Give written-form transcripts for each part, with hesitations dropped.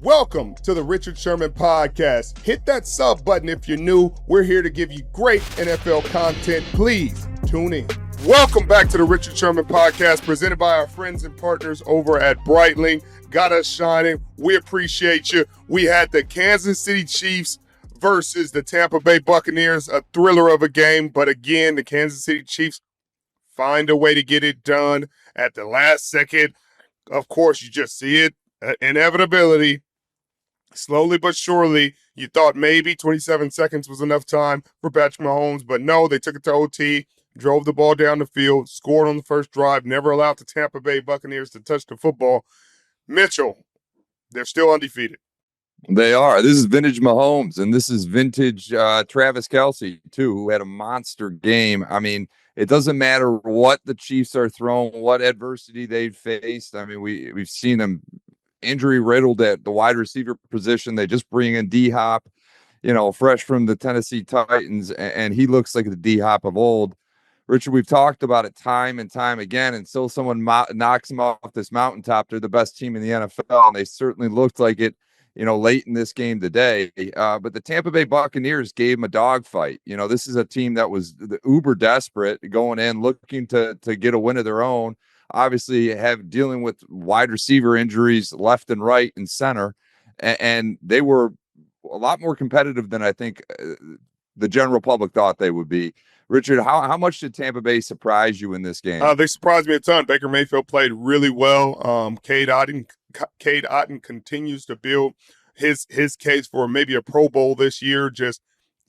Welcome to the Richard Sherman Podcast. Hit that sub button if you're new. We're here to give you great NFL content. Please tune in. Welcome back to the Richard Sherman Podcast, presented by our friends and partners over at Breitling. Got us shining. We appreciate you. We had the Kansas City Chiefs versus the Tampa Bay Buccaneers, a thriller of a game. But again, the Kansas City Chiefs find a way to get it done at the last second. Of course, you just see it. Inevitability. Slowly but surely, you thought maybe 27 seconds was enough time for Patrick Mahomes, but no, they took it to OT, drove the ball down the field, scored on the first drive, never allowed the Tampa Bay Buccaneers to touch the football. Mitchell, they're still undefeated. They are. This is vintage Mahomes, and this is vintage Travis Kelce, too, who had a monster game. I mean, it doesn't matter what the Chiefs are throwing, what adversity they've faced. I mean, we've seen them injury riddled at the wide receiver position. They just bring in D-Hop, fresh from the Tennessee Titans, and he looks like the D-Hop of old. Richard, we've talked about it time and time again, until someone knocks them off this mountaintop. They're the best team in the NFL, and they certainly looked like it, late in this game today. But the Tampa Bay Buccaneers gave them a dogfight. This is a team that was uber desperate, going in, looking to get a win of their own. Obviously dealing with wide receiver injuries left and right and center. And they were a lot more competitive than I think the general public thought they would be. Richard, how much did Tampa Bay surprise you in this game? They surprised me a ton. Baker Mayfield played really well. Cade Otton continues to build his case for maybe a Pro Bowl this year. Just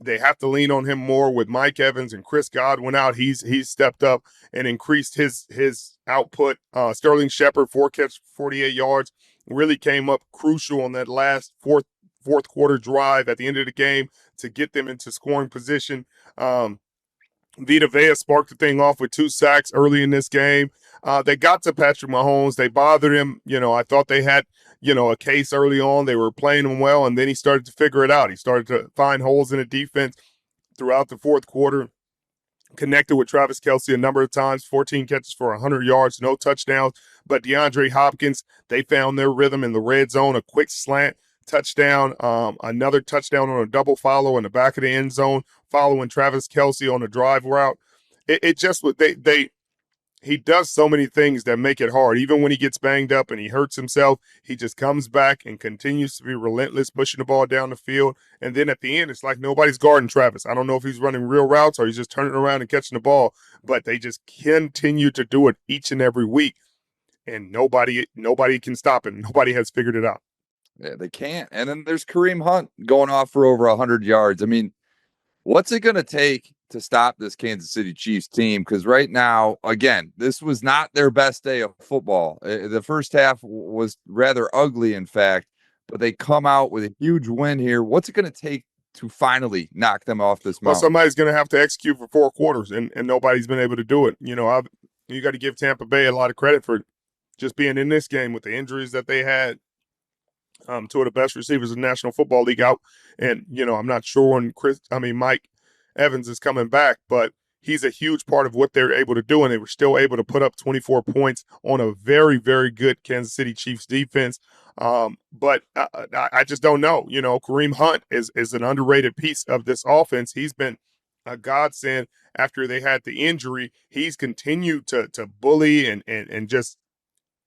they have to lean on him more with Mike Evans and Chris Godwin out. He's stepped up and increased his output. Sterling Shepard, 4 catches, 48 yards, really came up crucial on that last fourth quarter drive at the end of the game to get them into scoring position. Vita Vea sparked the thing off with 2 sacks early in this game. They got to Patrick Mahomes. They bothered him. I thought they had, a case early on. They were playing him well, and then he started to figure it out. He started to find holes in the defense throughout the fourth quarter. Connected with Travis Kelce a number of times, 14 catches for 100 yards, no touchdowns. But DeAndre Hopkins, they found their rhythm in the red zone, a quick slant touchdown, another touchdown on a double follow in the back of the end zone, following Travis Kelce on a drive route. It just was he does so many things that make it hard. Even when he gets banged up and he hurts himself, he just comes back and continues to be relentless, pushing the ball down the field. And then at the end, it's like nobody's guarding Travis. I don't know if he's running real routes or he's just turning around and catching the ball, but they just continue to do it each and every week. And nobody can stop it. Nobody has figured it out. Yeah, they can't. And then there's Kareem Hunt going off for over 100 yards. I mean, what's it going to take to stop this Kansas City Chiefs team? Because right now, again, this was not their best day of football. The first half was rather ugly, in fact, but they come out with a huge win here. What's it going to take to finally knock them off this mountain? Well, somebody's going to have to execute for 4 quarters, and nobody's been able to do it. You got to give Tampa Bay a lot of credit for just being in this game with the injuries that they had. 2 of the best receivers in the National Football League out. And, I'm not sure when Mike Evans is coming back, but he's a huge part of what they're able to do. And they were still able to put up 24 points on a very, very good Kansas City Chiefs defense. But I just don't know. Kareem Hunt is an underrated piece of this offense. He's been a godsend after they had the injury. He's continued to bully and just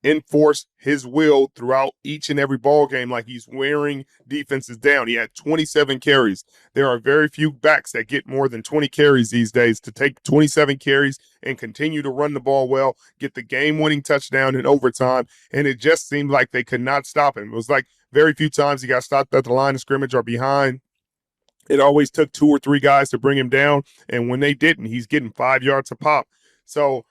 enforce his will throughout each and every ball game, like he's wearing defenses down. He had 27 carries. There are very few backs that get more than 20 carries these days. To take 27 carries and continue to run the ball well, get the game-winning touchdown in overtime, and it just seemed like they could not stop him. It was like very few times he got stopped at the line of scrimmage or behind. It always took 2 or 3 guys to bring him down, and when they didn't, he's getting 5 yards a pop. So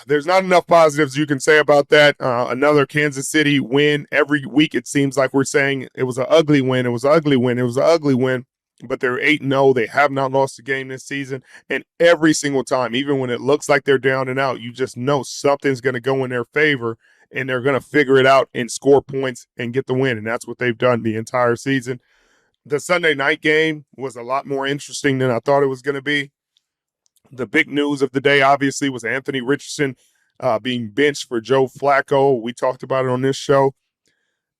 there's not enough positives you can say about that. Another Kansas City win. Every week it seems like we're saying it was an ugly win. It was an ugly win. It was an ugly win. But they're 8-0. They have not lost a game this season. And every single time, even when it looks like they're down and out, you just know something's going to go in their favor, and they're going to figure it out and score points and get the win. And that's what they've done the entire season. The Sunday night game was a lot more interesting than I thought it was going to be. The big news of the day, obviously, was Anthony Richardson being benched for Joe Flacco. We talked about it on this show.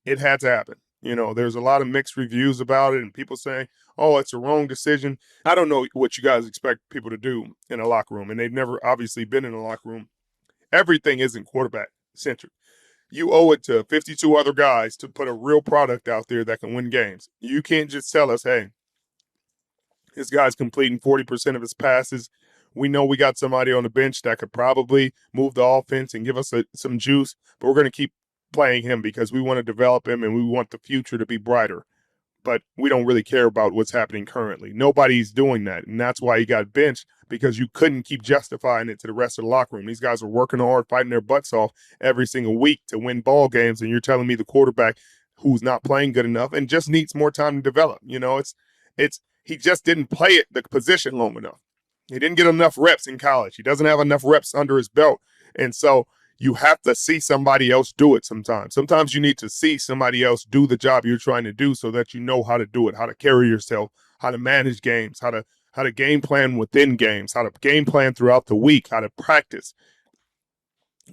it had to happen. There's a lot of mixed reviews about it and people saying, oh, it's a wrong decision. I don't know what you guys expect people to do in a locker room, and they've never obviously been in a locker room. Everything isn't quarterback centric. You owe it to 52 other guys to put a real product out there that can win games. You can't just tell us, hey, this guy's completing 40% of his passes. We know we got somebody on the bench that could probably move the offense and give us some juice, but we're going to keep playing him because we want to develop him and we want the future to be brighter. But we don't really care about what's happening currently. Nobody's doing that, and that's why he got benched, because you couldn't keep justifying it to the rest of the locker room. These guys are working hard, fighting their butts off every single week to win ball games, and you're telling me the quarterback who's not playing good enough and just needs more time to develop. It's he just didn't play it the position long enough. He didn't get enough reps in college. He doesn't have enough reps under his belt, and so you have to see somebody else do it sometimes. Sometimes you need to see somebody else do the job you're trying to do so that you know how to do it, how to carry yourself, how to manage games, how to game plan within games, how to game plan throughout the week, how to practice.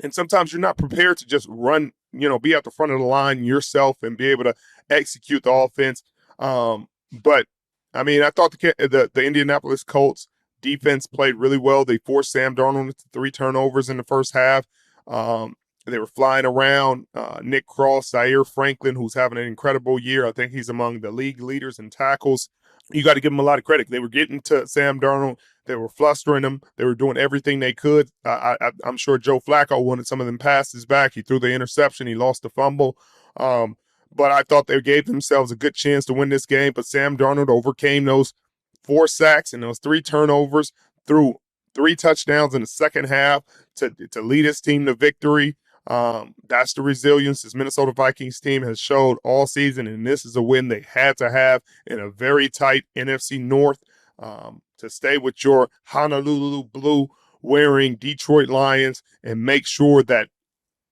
And sometimes you're not prepared to just run, be at the front of the line yourself and be able to execute the offense. But, I mean, I thought the Indianapolis Colts defense played really well. They forced Sam Darnold into 3 turnovers in the first half. They were flying around. Nick Cross, Zaire Franklin, who's having an incredible year. I think he's among the league leaders in tackles. You got to give them a lot of credit. They were getting to Sam Darnold. They were flustering him. They were doing everything they could. I'm sure Joe Flacco wanted some of them passes back. He threw the interception. He lost the fumble. But I thought they gave themselves a good chance to win this game. But Sam Darnold overcame those 4 sacks and those 3 turnovers, threw 3 touchdowns in the second half to lead his team to victory. That's the resilience this Minnesota Vikings team has showed all season, and this is a win they had to have in a very tight NFC North to stay with your Honolulu blue wearing Detroit Lions and make sure that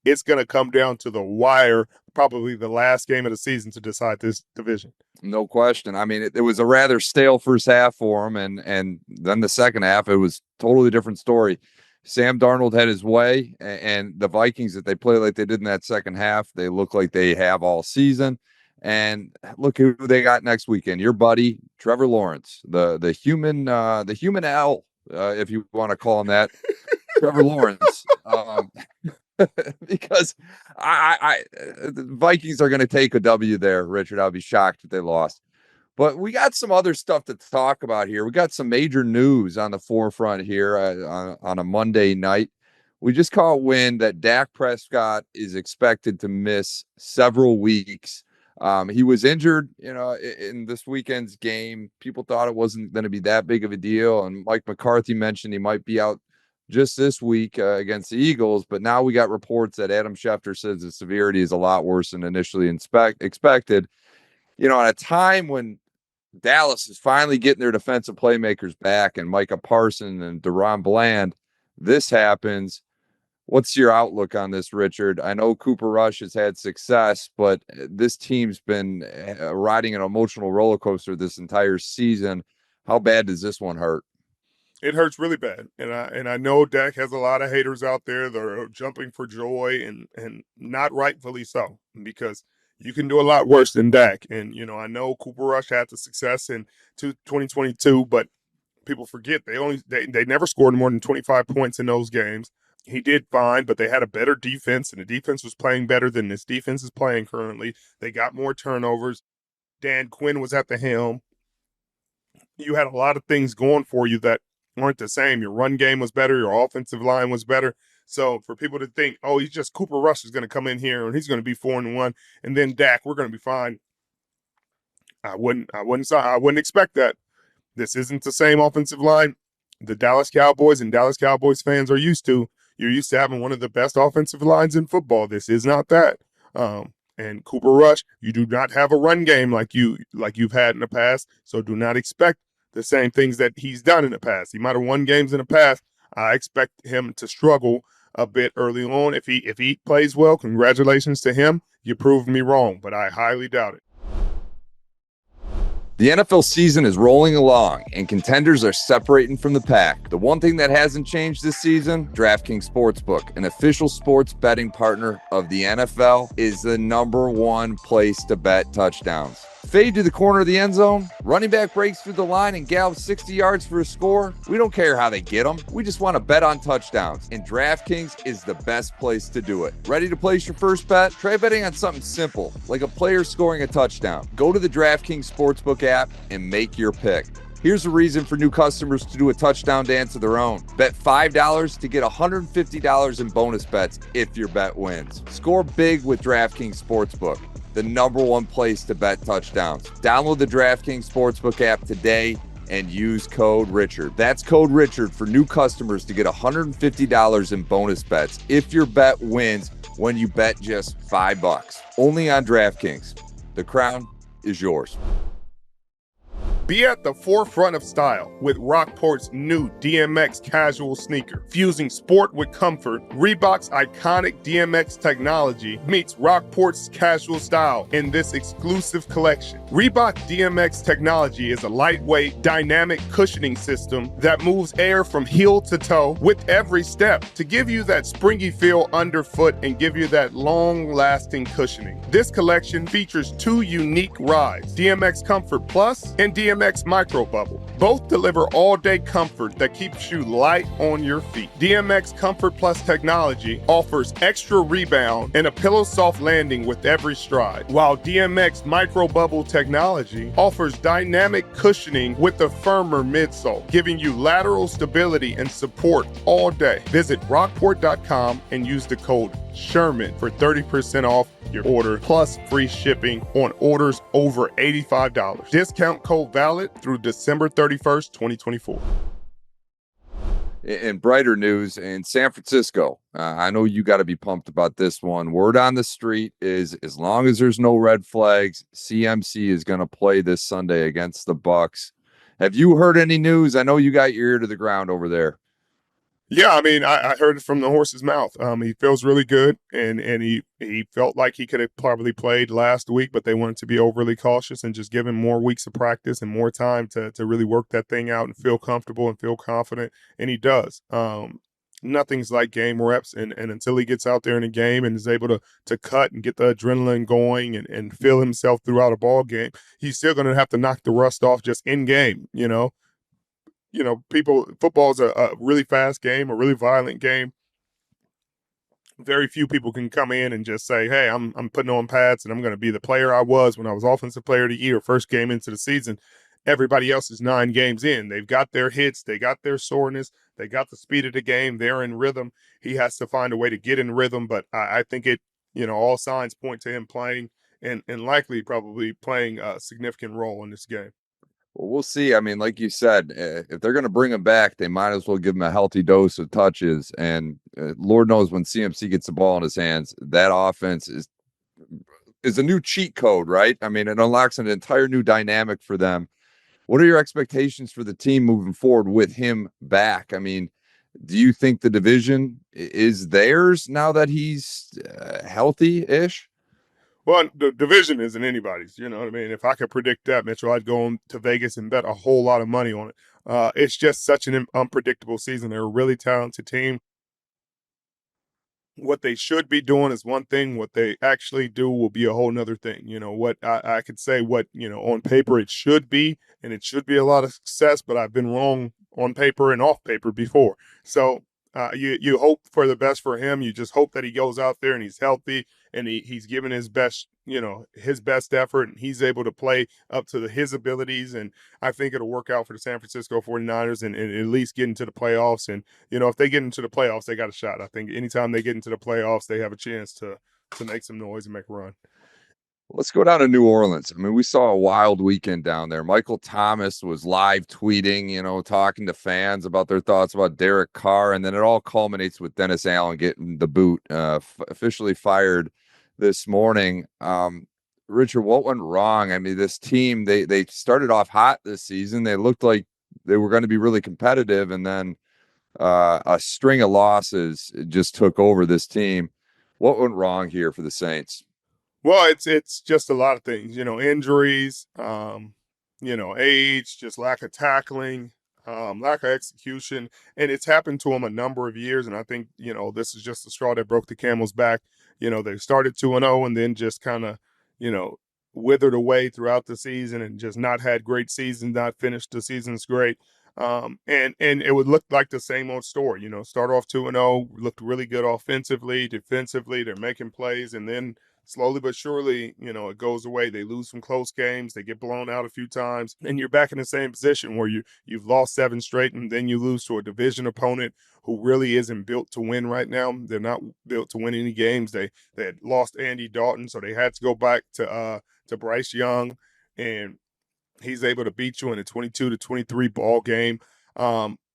it's going to come down to the wire, probably the last game of the season to decide this division. No question. I mean, it was a rather stale first half for him, and then the second half, it was totally different story. Sam Darnold had his way, and the Vikings, that they play like they did in that second half, they look like they have all season. And look who they got next weekend. Your buddy Trevor Lawrence, the human owl, if you want to call him that, Trevor Lawrence. Because the Vikings are going to take a W there, Richard. I'll be shocked if they lost. But we got some other stuff to talk about here. We got some major news on the forefront here on a Monday night. We just caught wind that Dak Prescott is expected to miss several weeks. He was injured, in this weekend's game. People thought it wasn't going to be that big of a deal. And Mike McCarthy mentioned he might be out just this week against the Eagles. But now we got reports that Adam Schefter says the severity is a lot worse than initially expected. At a time when Dallas is finally getting their defensive playmakers back and Micah Parsons and Deron Bland, this happens. What's your outlook on this, Richard? I know Cooper Rush has had success, but this team's been riding an emotional roller coaster this entire season. How bad does this one hurt? It hurts really bad, and I know Dak has a lot of haters out there that are jumping for joy, and not rightfully so, because you can do a lot worse than Dak. And I know Cooper Rush had the success in 2022, but people forget they never scored more than 25 points in those games. He did fine, but they had a better defense, and the defense was playing better than this defense is playing currently. They got more turnovers. Dan Quinn was at the helm. You had a lot of things going for you that weren't the same. Your run game was better. Your offensive line was better. So for people to think, oh, he's just Cooper Rush is going to come in here and he's going to be 4-1, and then Dak, we're going to be fine. I wouldn't expect that. This isn't the same offensive line the Dallas Cowboys and Dallas Cowboys fans are used to. You're used to having one of the best offensive lines in football. This is not that. And Cooper Rush, you do not have a run game like you've had in the past. So do not expect the same things that he's done in the past. He might have won games in the past. I expect him to struggle a bit early on. If he plays well, congratulations to him. You proved me wrong, but I highly doubt it. The NFL season is rolling along, and contenders are separating from the pack. The one thing that hasn't changed this season, DraftKings Sportsbook, an official sports betting partner of the NFL, is the number one place to bet touchdowns. Fade to the corner of the end zone, running back breaks through the line and gallops 60 yards for a score. We don't care how they get them. We just want to bet on touchdowns, and DraftKings is the best place to do it. Ready to place your first bet? Try betting on something simple, like a player scoring a touchdown. Go to the DraftKings Sportsbook app and make your pick. Here's a reason for new customers to do a touchdown dance of their own. Bet $5 to get $150 in bonus bets if your bet wins. Score big with DraftKings Sportsbook, the number one place to bet touchdowns. Download the DraftKings Sportsbook app today and use code Richard. That's code Richard for new customers to get $150 in bonus bets if your bet wins when you bet just $5. Only on DraftKings. The crown is yours. Be at the forefront of style with Rockport's new DMX casual sneaker. Fusing sport with comfort, Reebok's iconic DMX technology meets Rockport's casual style in this exclusive collection. Reebok DMX technology is a lightweight, dynamic cushioning system that moves air from heel to toe with every step to give you that springy feel underfoot and give you that long-lasting cushioning. This collection features two unique rides, DMX Comfort Plus and DMX Micro Bubble. Both deliver all-day comfort that keeps you light on your feet. DMX Comfort Plus technology offers extra rebound and a pillow-soft landing with every stride, while DMX Micro Bubble technology offers dynamic cushioning with a firmer midsole, giving you lateral stability and support all day. Visit rockport.com and use the code Sherman for 30% off your order plus free shipping on orders over $85. Discount code valid through December 31st, 2024. In brighter news, in San Francisco, I know you got to be pumped about this one. Word on the street is, as long as there's no red flags, CMC is going to play this Sunday against the Bucs. Have you heard any news? I know you got your ear to the ground over there. Yeah, I mean, I heard it from the horse's mouth. He feels really good, and he felt like he could have probably played last week, but they wanted to be overly cautious and just give him more weeks of practice and more time to really work that thing out and feel comfortable and feel confident, and he does. Nothing's like game reps, and until he gets out there in a game and is able to cut and get the adrenaline going and feel himself throughout a ball game, he's still going to have to knock the rust off just in game, football is a really fast game, a really violent game. Very few people can come in and just say, hey, I'm putting on pads and I'm going to be the player I was when I was offensive player of the year, first game into the season. Everybody else is 9 games in. They've got their hits. They got their soreness. They got the speed of the game. They're in rhythm. He has to find a way to get in rhythm, but I think all signs point to him playing and likely probably playing a significant role in this game. Well, we'll see. I mean, like you said, if they're going to bring him back, they might as well give him a healthy dose of touches. And Lord knows when CMC gets the ball in his hands, that offense is a new cheat code, right? I mean, it unlocks an entire new dynamic for them. What are your expectations for the team moving forward with him back? I mean, do you think the division is theirs now that he's healthy-ish? Well, the division isn't anybody's, you know what I mean? If I could predict that, Mitchell, I'd go on to Vegas and bet a whole lot of money on it. It's just such an unpredictable season. They're a really talented team. What they should be doing is one thing. What they actually do will be a whole nother thing. What I could say on paper it should be, and it should be a lot of success, but I've been wrong on paper and off paper before. So you hope for the best for him. You just hope that he goes out there and he's healthy and he's given his best, his best effort, and he's able to play up to his abilities. And I think it'll work out for the San Francisco 49ers and at least get into the playoffs. And, if they get into the playoffs, they got a shot. I think anytime they get into the playoffs, they have a chance to make some noise and make a run. Let's go down to New Orleans. I mean, we saw a wild weekend down there. Michael Thomas was live tweeting, talking to fans about their thoughts about Derek Carr, and then it all culminates with Dennis Allen getting the boot, officially fired this morning. Richard, what went wrong? I mean, this team, they started off hot this season. They looked like they were going to be really competitive, and then a string of losses just took over this team. What went wrong here for the Saints? Well, it's just a lot of things, injuries, age, just lack of tackling, lack of execution. And it's happened to him a number of years. And I think, this is just the straw that broke the camel's back. They started 2-0 and then just kind of, you know, withered away throughout the season and just not had great seasons, not finished the seasons great. And it would look like the same old story, start off 2-0, looked really good offensively, defensively, they're making plays, and then slowly but surely, it goes away. They lose some close games, they get blown out a few times, and you're back in the same position where you've lost 7 straight, and then you lose to a division opponent who really isn't built to win right now. They're not built to win any games. They had lost Andy Dalton, so they had to go back to Bryce Young, and he's able to beat you in a 22-23 ball game.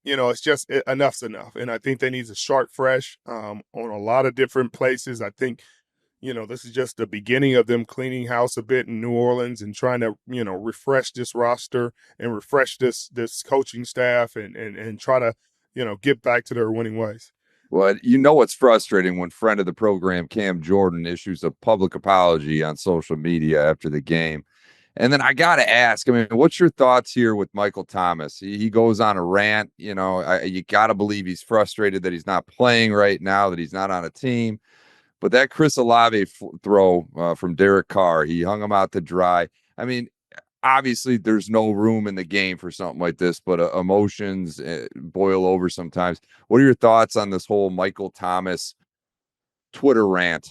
It's just enough's enough. And I think they need to start fresh on a lot of different places. I think, this is just the beginning of them cleaning house a bit in New Orleans and trying to, refresh this roster and refresh this coaching staff and try to, get back to their winning ways. Well, what's frustrating when friend of the program Cam Jordan issues a public apology on social media after the game. And then I got to ask, what's your thoughts here with Michael Thomas? He goes on a rant, you got to believe he's frustrated that he's not playing right now, that he's not on a team. But that Chris Olave throw from Derek Carr, he hung him out to dry. Obviously there's no room in the game for something like this, but emotions boil over sometimes. What are your thoughts on this whole Michael Thomas Twitter rant?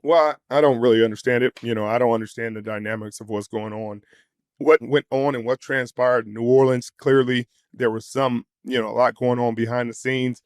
Well, I don't really understand it. I don't understand the dynamics of what's going on. What went on and what transpired in New Orleans, clearly there was some, a lot going on behind the scenes.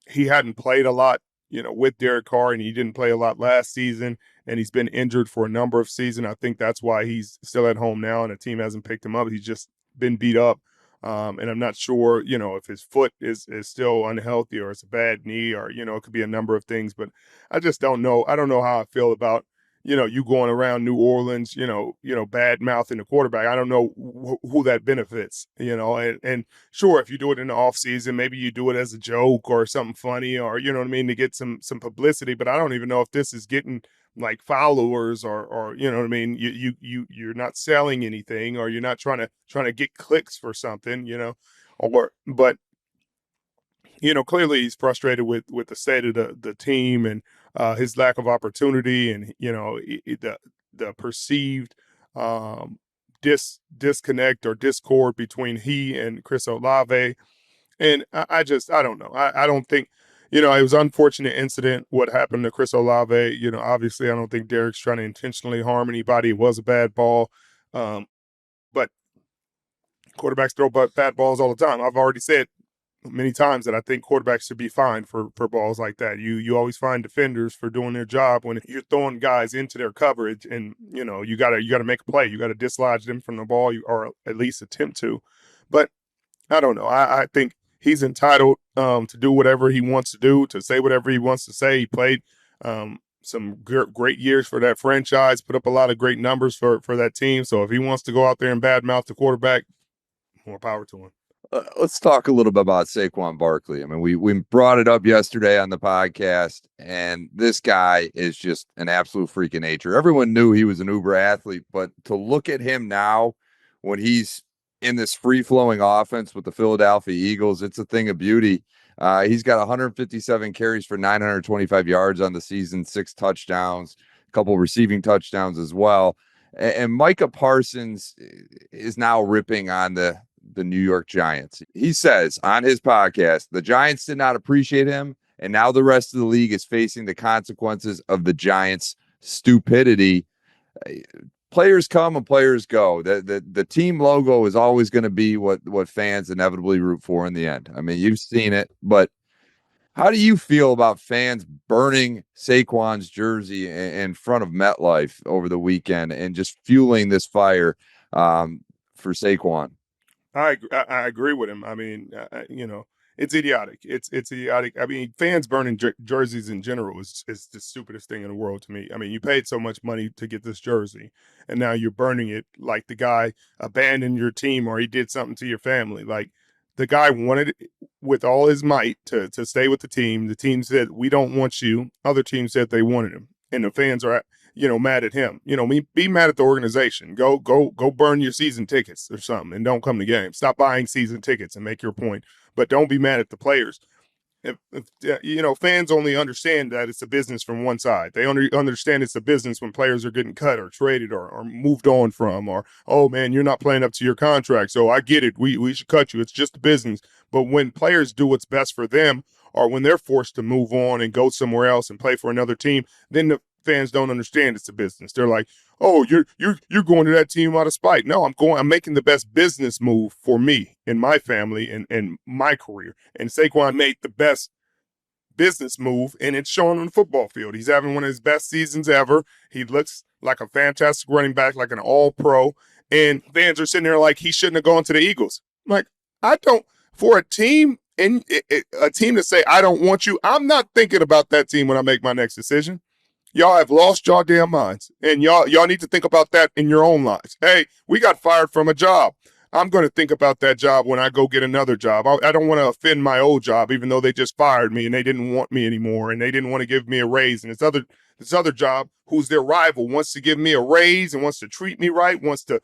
He hadn't played a lot, with Derek Carr, and he didn't play a lot last season, and he's been injured for a number of seasons. I think that's why he's still at home now, and the team hasn't picked him up. He's just been beat up. And I'm not sure, if his foot is still unhealthy or it's a bad knee or, it could be a number of things, but I just don't know. I don't know how I feel about, you going around New Orleans, bad mouthing the quarterback. I don't know who that benefits, and sure, if you do it in the off season, maybe you do it as a joke or something funny or, to get some publicity, but I don't even know if this is getting like followers or you're not selling anything or you're not trying to get clicks for something, but clearly he's frustrated with the state of the team and his lack of opportunity and the perceived disconnect or discord between he and Chris Olave. And I don't know. I don't think, it was an unfortunate incident what happened to Chris Olave. Obviously I don't think Derek's trying to intentionally harm anybody. It was a bad ball. But quarterbacks throw bad balls all the time. I've already said many times that I think quarterbacks should be fined for balls like that. You always find defenders for doing their job when you're throwing guys into their coverage, and you gotta make a play. You gotta dislodge them from the ball, or at least attempt to. But I don't know. I think he's entitled to do whatever he wants to do, to say whatever he wants to say. He played some great years for that franchise, put up a lot of great numbers for that team. So if he wants to go out there and badmouth the quarterback, more power to him. Let's talk a little bit about Saquon Barkley. We brought it up yesterday on the podcast, and this guy is just an absolute freak of nature. Everyone knew he was an uber athlete, but to look at him now when he's in this free-flowing offense with the Philadelphia Eagles, it's a thing of beauty. He's got 157 carries for 925 yards on the season, 6 touchdowns, a couple receiving touchdowns as well. And Micah Parsons is now ripping on the New York Giants. He says on his podcast, the Giants did not appreciate him, and now the rest of the league is facing the consequences of the Giants' stupidity. Players come and players go. The team logo is always going to be what fans inevitably root for in the end. You've seen it, but how do you feel about fans burning Saquon's jersey in front of MetLife over the weekend and just fueling this fire for Saquon? I agree with him. It's idiotic. It's idiotic. Fans burning jerseys in general is the stupidest thing in the world to me. You paid so much money to get this jersey, and now you're burning it like the guy abandoned your team or he did something to your family. Like, the guy wanted it with all his might to stay with the team. The team said, we don't want you. Other teams said they wanted him. And the fans are, mad at him. Be mad at the organization. Go burn your season tickets or something and don't come to games. Stop buying season tickets and make your point. But don't be mad at the players. Fans only understand that it's a business from one side. They understand it's a business when players are getting cut or traded or moved on from, or, oh, man, you're not playing up to your contract, so I get it. We should cut you. It's just a business. But when players do what's best for them, or when they're forced to move on and go somewhere else and play for another team, then the fans don't understand it's a business. They're like, oh, you're going to that team out of spite. No, I'm making the best business move for me and my family and my career. And Saquon made the best business move, and it's showing on the football field. He's having one of his best seasons ever. He looks like a fantastic running back, like an all-pro, and fans are sitting there like he shouldn't have gone to the Eagles. Like, for a team and a team to say, I don't want you, I'm not thinking about that team when I make my next decision. Y'all have lost y'all damn minds, and y'all need to think about that in your own lives. Hey, we got fired from a job. I'm going to think about that job when I go get another job. I don't want to offend my old job, even though they just fired me and they didn't want me anymore and they didn't want to give me a raise. And this other job, who's their rival, wants to give me a raise and wants to treat me right, wants to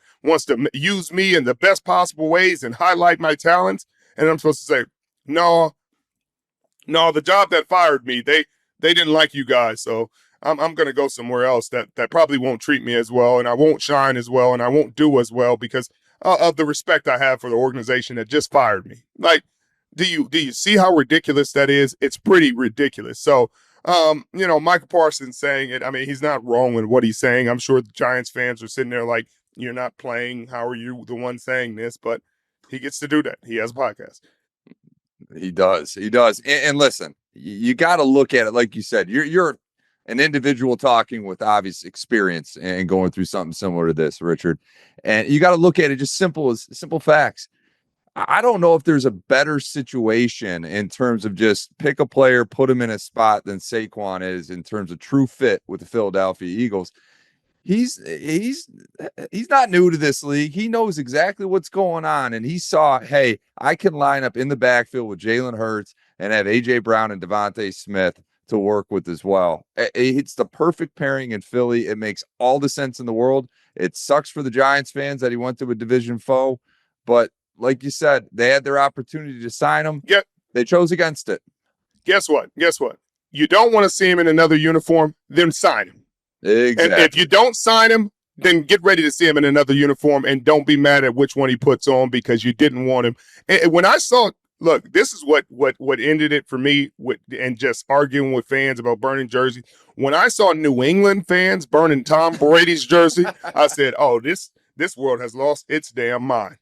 use me in the best possible ways and highlight my talents. And I'm supposed to say, no, the job that fired me, they didn't like you guys, so I'm going to go somewhere else that probably won't treat me as well, and I won't shine as well, and I won't do as well because of the respect I have for the organization that just fired me. Like, do you see how ridiculous that is? It's pretty ridiculous. So, Michael Parsons saying it, I mean, he's not wrong with what he's saying. I'm sure the Giants fans are sitting there like, you're not playing. How are you the one saying this? But he gets to do that. He has a podcast. He does. And listen, you got to look at it like you said. You're an individual talking with obvious experience and going through something similar to this, Richard. And you got to look at it just simple facts. I don't know if there's a better situation in terms of just pick a player, put him in a spot than Saquon is in terms of true fit with the Philadelphia Eagles. He's not new to this league. He knows exactly what's going on. And he saw, hey, I can line up in the backfield with Jalen Hurts and have A.J. Brown and Devontae Smith to work with as well. It's the perfect pairing in Philly. It makes all the sense in the world. It sucks for the Giants fans that he went to a division foe. But like you said, they had their opportunity to sign him. Yep. They chose against it. Guess what? You don't want to see him in another uniform, then sign him. Exactly. And if you don't sign him, then get ready to see him in another uniform and don't be mad at which one he puts on because you didn't want him. And when I saw, look, this is what ended it for me and just arguing with fans about burning jerseys. When I saw New England fans burning Tom Brady's jersey, I said, oh, this world has lost its damn mind.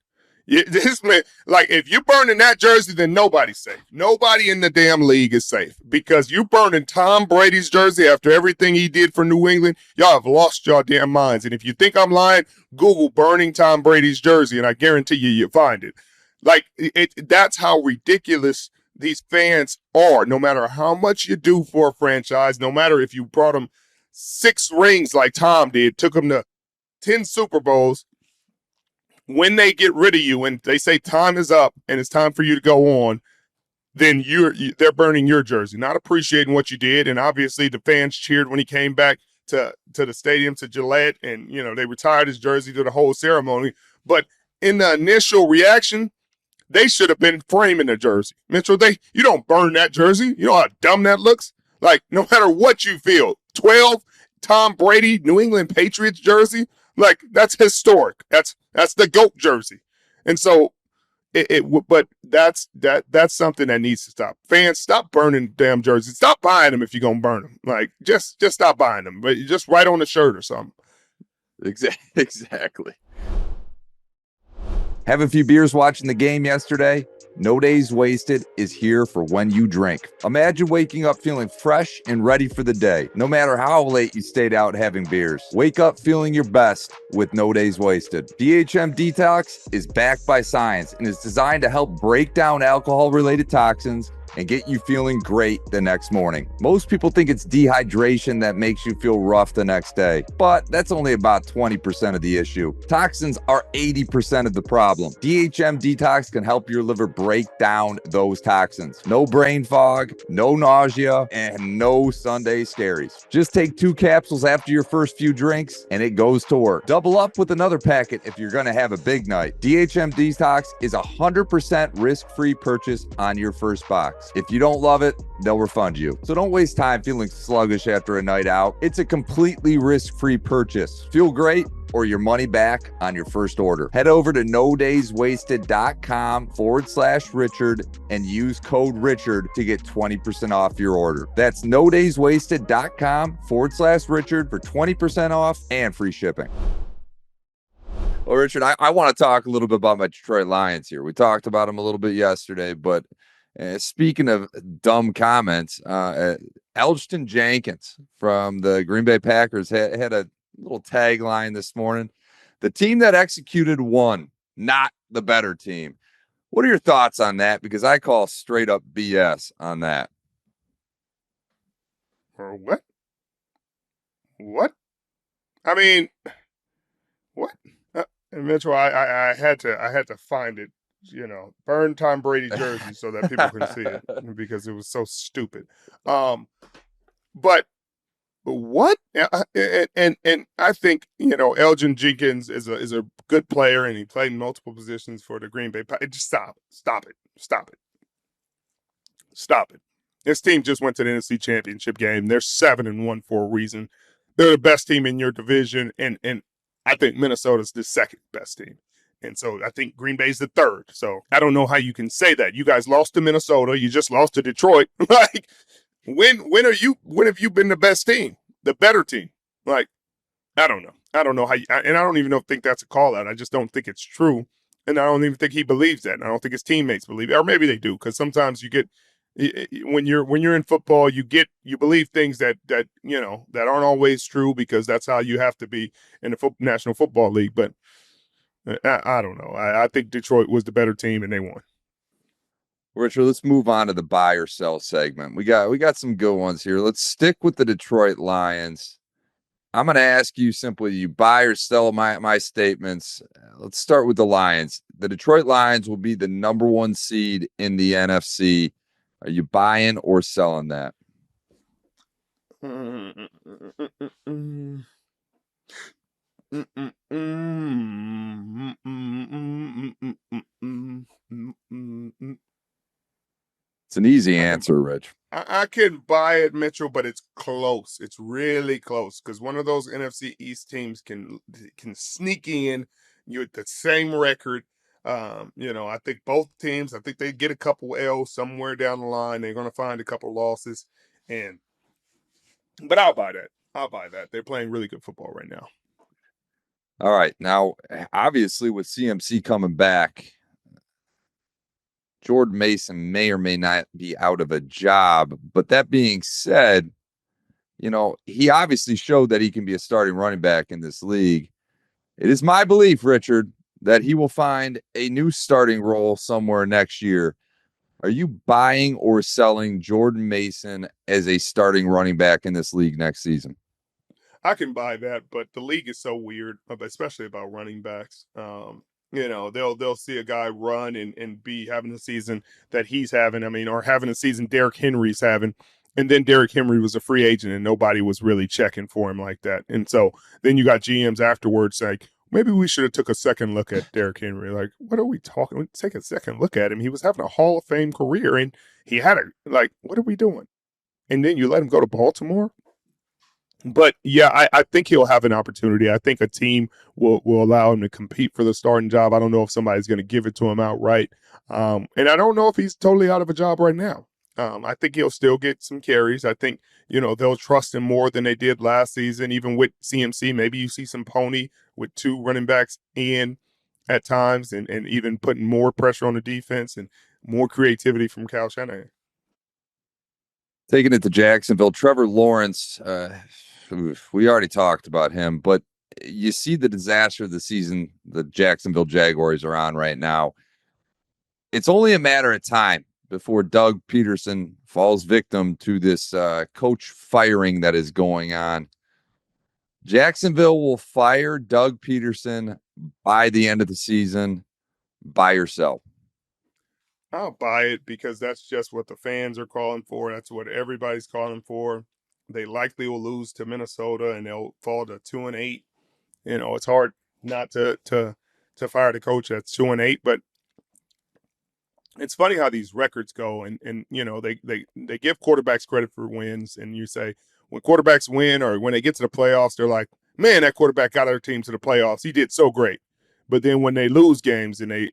This man, like, if you're burning that jersey, then nobody's safe. Nobody in the damn league is safe because you burning Tom Brady's jersey after everything he did for New England. Y'all have lost your damn minds. And if you think I'm lying, Google burning Tom Brady's jersey, and I guarantee you'll find it. Like, that's how ridiculous these fans are. No matter how much you do for a franchise, no matter if you brought them 6 rings like Tom did, took them to 10 Super Bowls. When they get rid of you and they say time is up and it's time for you to go on, then they're burning your jersey, not appreciating what you did. And obviously the fans cheered when he came back to the stadium, to Gillette, and they retired his jersey to the whole ceremony. But in the initial reaction, they should have been framing the jersey. Mitchell, you don't burn that jersey. You know how dumb that looks? Like, no matter what you feel, 12 Tom Brady New England Patriots jersey, like, that's historic. That's the GOAT jersey. And so but that's something that needs to stop. Fans, stop burning damn jerseys. Stop buying them if you're going to burn them. Like, just stop buying them. But just write on the shirt or something. Exactly. Have a few beers watching the game yesterday? No Days Wasted is here for when you drink. Imagine waking up feeling fresh and ready for the day, no matter how late you stayed out having beers. Wake up feeling your best with No Days Wasted. DHM Detox is backed by science and is designed to help break down alcohol-related toxins, and get you feeling great the next morning. Most people think it's dehydration that makes you feel rough the next day, but that's only about 20% of the issue. Toxins are 80% of the problem. DHM Detox can help your liver break down those toxins. No brain fog, no nausea, and no Sunday scaries. Just take 2 capsules after your first few drinks, and it goes to work. Double up with another packet if you're going to have a big night. DHM Detox is 100% risk-free purchase on your first box. If you don't love it, they'll refund you. So don't waste time feeling sluggish after a night out. It's a completely risk-free purchase. Feel great or your money back on your first order. Head over to nodayswasted.com/Richard and use code Richard to get 20% off your order. That's nodayswasted.com/Richard for 20% off and free shipping. Well, Richard, I want to talk a little bit about my Detroit Lions here. We talked about them a little bit yesterday, but speaking of dumb comments, Elgton Jenkins from the Green Bay Packers had a little tagline this morning: the team that executed won, not the better team. What are your thoughts on that? Because I call straight up BS on that. Or what? What? I mean, what? Mitchell, I had to find it, burn Tom Brady jersey so that people can see it because it was so stupid. But what? And I think Elgin Jenkins is a good player, and he played in multiple positions for the Green Bay. Just stop it. This team just went to the NFC Championship game. They're 7-1 for a reason. They're the best team in your division, and I think Minnesota's the second best team. And so I think Green Bay's the third. So I don't know how you can say that. You guys lost to Minnesota. You just lost to Detroit. Like, when have you been the best team, the better team? Like, I don't know. I don't know how and I don't even think that's a call out. I just don't think it's true. And I don't even think he believes that. And I don't think his teammates believe it. Or maybe they do, because sometimes you get, when you're in football, you believe things that aren't always true, because that's how you have to be in the National Football League. But I don't know. I think Detroit was the better team and they won. Richard, let's move on to the buy or sell segment. We got some good ones here. Let's stick with the Detroit Lions. I'm going to ask you simply, you buy or sell my statements. Let's start with the Lions. The Detroit Lions will be the number 1 seed in the NFC. Are you buying or selling that? It's an easy answer, Rich. I can buy it, Mitchell, but it's close. It's really close, because one of those NFC East teams can sneak in. You're at the same record. I think both teams, they get a couple L's somewhere down the line. They're going to find a couple losses, but I'll buy that. They're playing really good football right now. All right. Now, obviously, with CMC coming back, Jordan Mason may or may not be out of a job. But that being said, he obviously showed that he can be a starting running back in this league. It is my belief, Richard, that he will find a new starting role somewhere next year. Are you buying or selling Jordan Mason as a starting running back in this league next season? I can buy that, but the league is so weird, especially about running backs. They'll see a guy run and be having a season that he's having, or having a season Derrick Henry's having, and then Derrick Henry was a free agent and nobody was really checking for him like that. And so then you got GMs afterwards saying, maybe we should have took a second look at Derrick Henry. Like, what are we talking? Take a second look at him. He was having a Hall of Fame career, and he had what are we doing? And then you let him go to Baltimore? But yeah, I think he'll have an opportunity. I think a team will allow him to compete for the starting job. I don't know if somebody's going to give it to him outright. And I don't know if he's totally out of a job right now. I think he'll still get some carries. I think, they'll trust him more than they did last season, even with CMC. Maybe you see some pony with 2 running backs in at times, and even putting more pressure on the defense and more creativity from Kyle Shanahan. Taking it to Jacksonville, Trevor Lawrence, we already talked about him, but you see the disaster of the season the Jacksonville Jaguars are on right now. It's only a matter of time before Doug Peterson falls victim to this coach firing that is going on. Jacksonville will fire Doug Peterson by the end of the season. Buy or sell? I'll buy it because that's just what the fans are calling for. That's what everybody's calling for. They likely will lose to Minnesota and they'll fall to 2-8. It's hard not to fire the coach that's 2-8, but it's funny how these records go, and they give quarterbacks credit for wins, and you say when quarterbacks win or when they get to the playoffs, they're like, man, that quarterback got our team to the playoffs. He did so great. But then when they lose games and they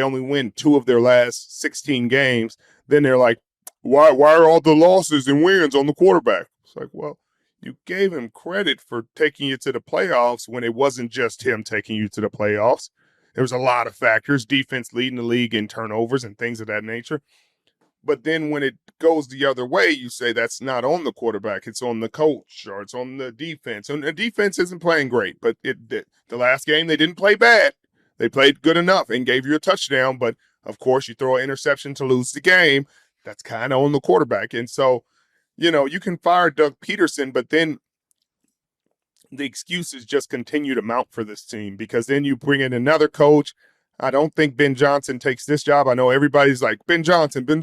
only win 2 of their last 16 games, then they're like, why are all the losses and wins on the quarterback? It's like, well, you gave him credit for taking you to the playoffs when it wasn't just him taking you to the playoffs. There's a lot of factors, defense leading the league in turnovers and things of that nature. But then when it goes the other way, you say that's not on the quarterback. It's on the coach or it's on the defense. And the defense isn't playing great, but the last game they didn't play bad. They played good enough and gave you a touchdown. But, of course, you throw an interception to lose the game. That's kind of on the quarterback. And so, you can fire Doug Peterson, but then the excuses just continue to mount for this team because then you bring in another coach. I don't think Ben Johnson takes this job. I know everybody's like Ben Johnson. I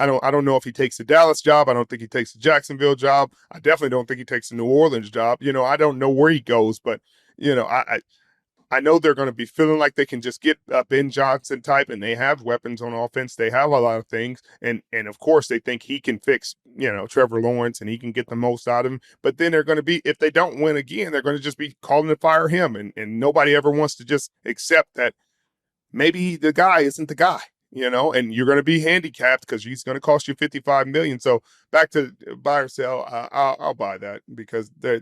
don't know if he takes the Dallas job. I don't think he takes the Jacksonville job. I definitely don't think he takes the New Orleans job. I don't know where he goes, but I know they're going to be feeling like they can just get a Ben Johnson type, and they have weapons on offense. They have a lot of things, and of course they think he can fix, Trevor Lawrence, and he can get the most out of him. But then they're going to be, if they don't win again, they're going to just be calling to fire him, and nobody ever wants to just accept that maybe the guy isn't the guy, and you're going to be handicapped because he's going to cost you $55 million. So back to buy or sell, I'll buy that because they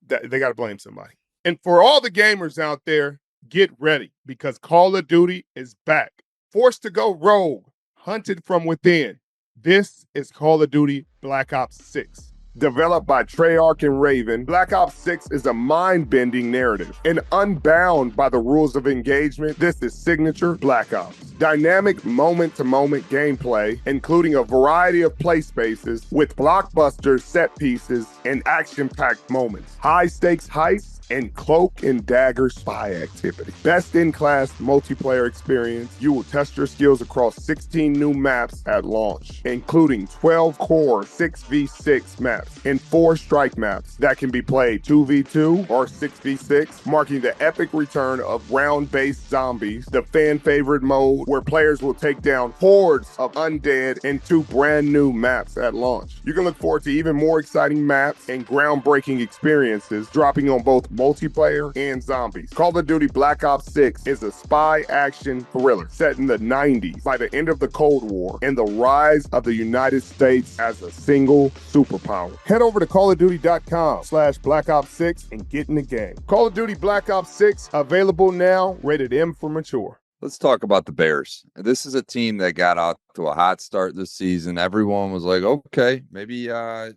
got to blame somebody. And for all the gamers out there, get ready because Call of Duty is back. Forced to go rogue, hunted from within. This is Call of Duty Black Ops 6. Developed by Treyarch and Raven, Black Ops 6 is a mind-bending narrative. And unbound by the rules of engagement, this is signature Black Ops. Dynamic moment-to-moment gameplay, including a variety of play spaces with blockbuster set pieces and action-packed moments. High-stakes heists and cloak and dagger spy activity. Best-in-class multiplayer experience. You will test your skills across 16 new maps at launch, including 12 core 6v6 maps and 4 strike maps that can be played 2v2 or 6v6, marking the epic return of round-based zombies, the fan-favorite mode where players will take down hordes of undead, and 2 brand new maps at launch. You can look forward to even more exciting maps and groundbreaking experiences dropping on both multiplayer and zombies. Call of Duty Black Ops 6 is a spy action thriller set in the 90s by the end of the Cold War and the rise of the United States as a single superpower. Head over to callofduty.com/Black Ops 6 and get in the game. Call of Duty Black Ops 6, available now, rated M for mature. Let's talk about the Bears. This is a team that got out to a hot start this season. Everyone was like, okay, maybe, they're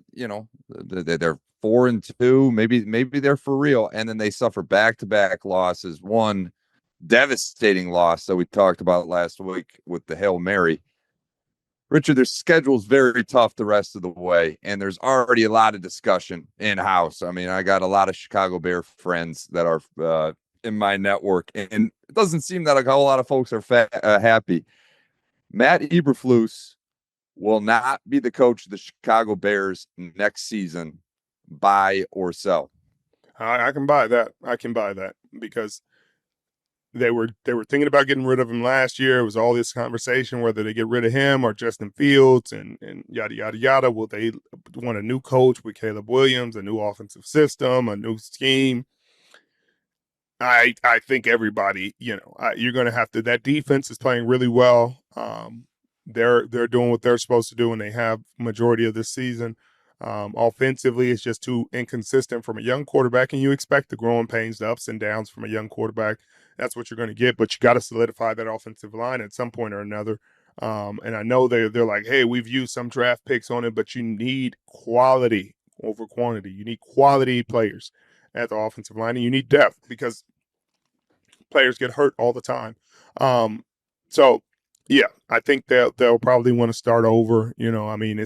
4-2, maybe they're for real. And then they suffer back-to-back losses. One devastating loss that we talked about last week with the Hail Mary. Richard, their schedule's very tough the rest of the way, and there's already a lot of discussion in-house. I mean, I got a lot of Chicago Bear friends that are in my network, and it doesn't seem that a whole lot of folks are happy. Matt Eberflus will not be the coach of the Chicago Bears next season. Buy or sell? I can buy that. I can buy that because they were thinking about getting rid of him last year. It was all this conversation whether they get rid of him or Justin Fields and yada yada yada. Will they want a new coach with Caleb Williams, a new offensive system, a new scheme? I think everybody, you're going to have to. That defense is playing really well. They're doing what they're supposed to do, and they have majority of this season. Offensively, it's just too inconsistent from a young quarterback, and you expect the growing pains, the ups and downs from a young quarterback. That's what you're going to get, but you got to solidify that offensive line at some point or another. And I know they're like, hey, we've used some draft picks on it, but you need quality over quantity. You need quality players at the offensive line, and you need depth because players get hurt all the time. So, yeah, I think they'll probably want to start over. I mean,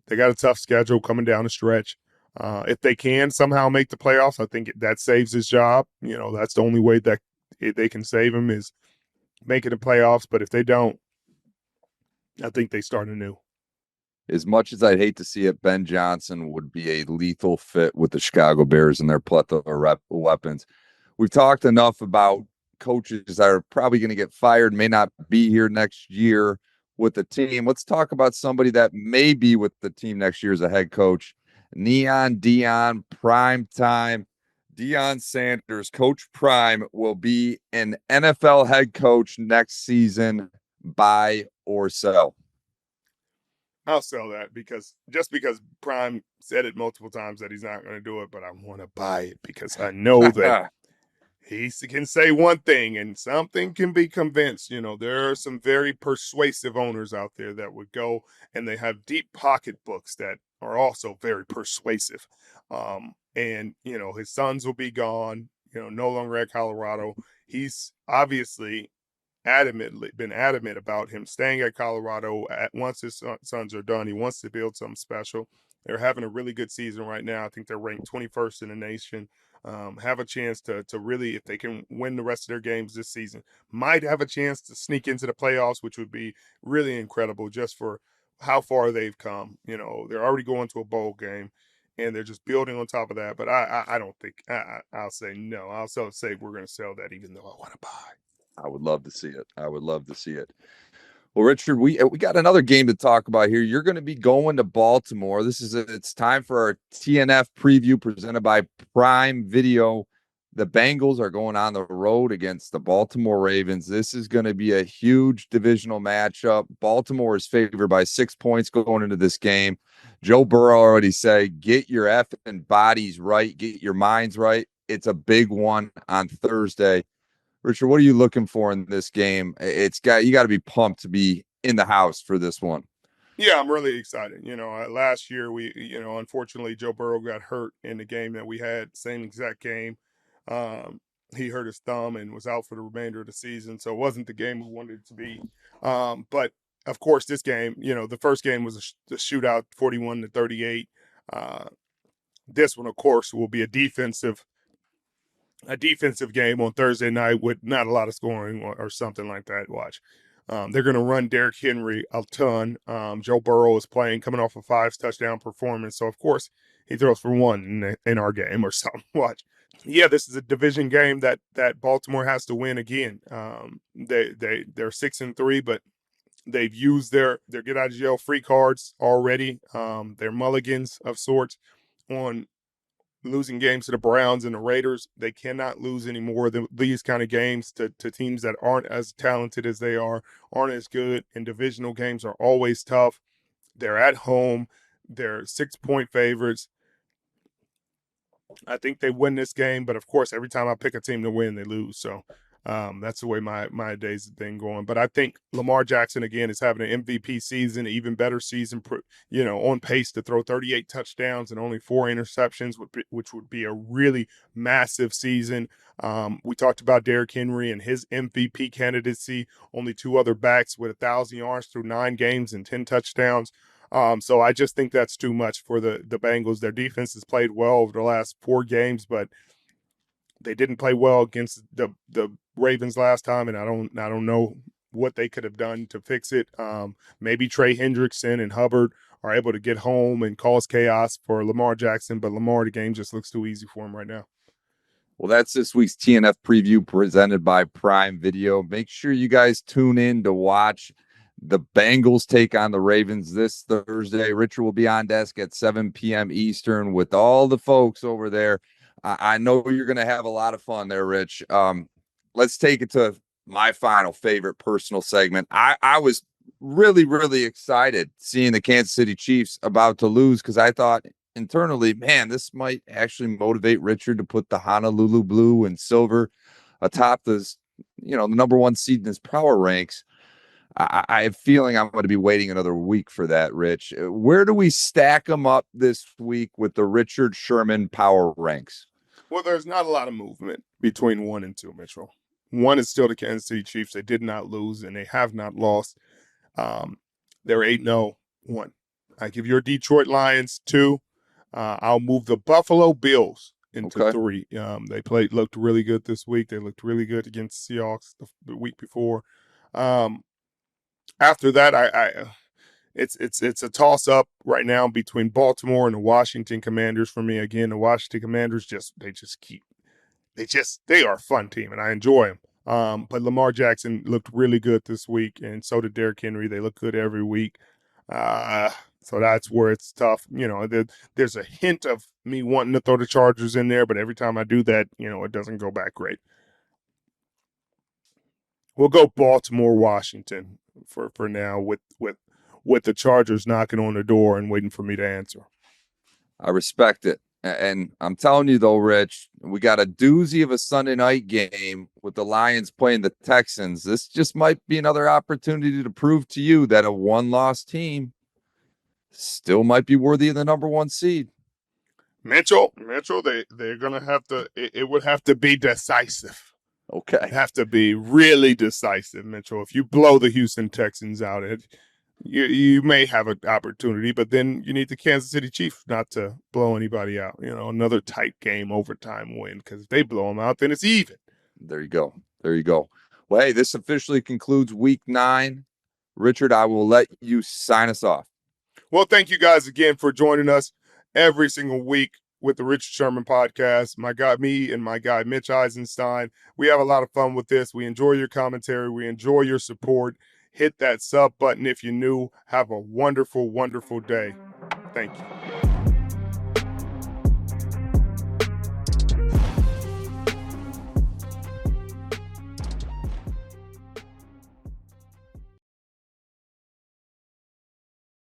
they got a tough schedule coming down the stretch. If they can somehow make the playoffs, I think that saves his job. That's the only way that they can save him is making the playoffs. But if they don't, I think they start anew. As much as I'd hate to see it, Ben Johnson would be a lethal fit with the Chicago Bears and their plethora of weapons. We've talked enough about coaches that are probably going to get fired, may not be here next year with the team. Let's talk about somebody that may be with the team next year as a head coach. Neon Dion, prime time. Deion Sanders, Coach Prime, will be an NFL head coach next season. Buy or sell? I'll sell that because Prime said it multiple times that he's not going to do it, but I want to buy it because I know that he can say one thing and something can be convinced. There are some very persuasive owners out there that would go and they have deep pocketbooks that are also very persuasive. And his sons will be gone, no longer at Colorado. He's obviously been adamant about him staying at Colorado once his sons are done. He wants to build something special. They're having a really good season right now. I think they're ranked 21st in the nation. Have a chance to really, if they can win the rest of their games this season, might have a chance to sneak into the playoffs, which would be really incredible just for how far they've come. They're already going to a bowl game, and they're just building on top of that. But I don't think I'll say no. I'll say we're going to sell that, even though I want to buy. I would love to see it. I would love to see it. Well, Richard, we got another game to talk about here. You're going to be going to Baltimore. It's time for our TNF preview presented by Prime Video. The Bengals are going on the road against the Baltimore Ravens. This is going to be a huge divisional matchup. Baltimore is favored by 6 points going into this game. Joe Burrow already said, get your effing bodies right, get your minds right. It's a big one on Thursday. Richard, what are you looking for in this game? You got to be pumped to be in the house for this one. Yeah, I'm really excited. Last year unfortunately Joe Burrow got hurt in the game that we had, same exact game. He hurt his thumb and was out for the remainder of the season, so it wasn't the game we wanted it to be. But of course, this game, the first game was a shootout, 41-38. This one, of course, will be a defensive game on Thursday night with not a lot of scoring or something like that. Watch. They're going to run Derrick Henry a ton. Joe Burrow is coming off a 5 touchdown performance. So, of course, he throws for 1 in our game or something. Watch. Yeah, this is a division game that Baltimore has to win again. They're 6-3, but they've used their get out of jail free cards already. They're mulligans of sorts on losing games to the Browns and the Raiders. They cannot lose any more of these kind of games to teams that aren't as talented as they aren't as good. And divisional games are always tough. They're at home. They're 6-point favorites. I think they win this game, but of course, every time I pick a team to win, they lose. So that's the way my days have been going. But I think Lamar Jackson, again, is having an MVP season, even better season, on pace to throw 38 touchdowns and only 4 interceptions, which would be a really massive season. We talked about Derrick Henry and his MVP candidacy, only 2 other backs with 1,000 yards through 9 games and 10 touchdowns. So I just think that's too much for the Bengals. Their defense has played well over the last 4 games, but they didn't play well against the Ravens last time, and I don't know what they could have done to fix it. Maybe Trey Hendrickson and Hubbard are able to get home and cause chaos for Lamar Jackson, but Lamar, the game just looks too easy for him right now. Well, that's this week's TNF preview presented by Prime Video. Make sure you guys tune in to watch the Bengals take on the Ravens this Thursday. Richard will be on desk at 7 p.m. Eastern with all the folks over there. I know you're going to have a lot of fun there, Rich. Let's take it to my final favorite personal segment. I was really, really excited seeing the Kansas City Chiefs about to lose because I thought internally, man, this might actually motivate Richard to put the Honolulu blue and silver atop the number 1 seed in his power ranks. I have a feeling I'm going to be waiting another week for that, Rich. Where do we stack them up this week with the Richard Sherman power ranks? Well, there's not a lot of movement between 1 and 2, Mitchell. One is still the Kansas City Chiefs. They did not lose, and they have not lost. They're 8-0. One. I give your Detroit Lions 2. I'll move the Buffalo Bills into 3. They looked really good this week. They looked really good against the Seahawks the week before. After that, it's a toss up right now between Baltimore and the Washington Commanders for me. Again, the Washington Commanders they are a fun team and I enjoy them. But Lamar Jackson looked really good this week, and so did Derrick Henry. They look good every week. So that's where it's tough. There's a hint of me wanting to throw the Chargers in there, but every time I do that, it doesn't go back great. We'll go Baltimore, Washington for now with the Chargers knocking on the door and waiting for me to answer. I respect it. And I'm telling you, though, Rich, we got a doozy of a Sunday night game with the Lions playing the Texans. This just might be another opportunity to prove to you that a one-loss team still might be worthy of the number 1 seed. Mitchell, they're going to have to – it would have to be decisive. Okay. It'd have to be really decisive, Mitchell. If you blow the Houston Texans out, you may have an opportunity, but then you need the Kansas City Chiefs not to blow anybody out. Another tight game, overtime win, because if they blow them out, then it's even. There you go. Well, hey, this officially concludes week 9. Richard, I will let you sign us off. Well, thank you guys again for joining us every single week with the Richard Sherman podcast. Me and my guy, Mitch Eisenstein. We have a lot of fun with this. We enjoy your commentary. We enjoy your support. Hit that sub button if you're new. Have a wonderful, wonderful day. Thank you.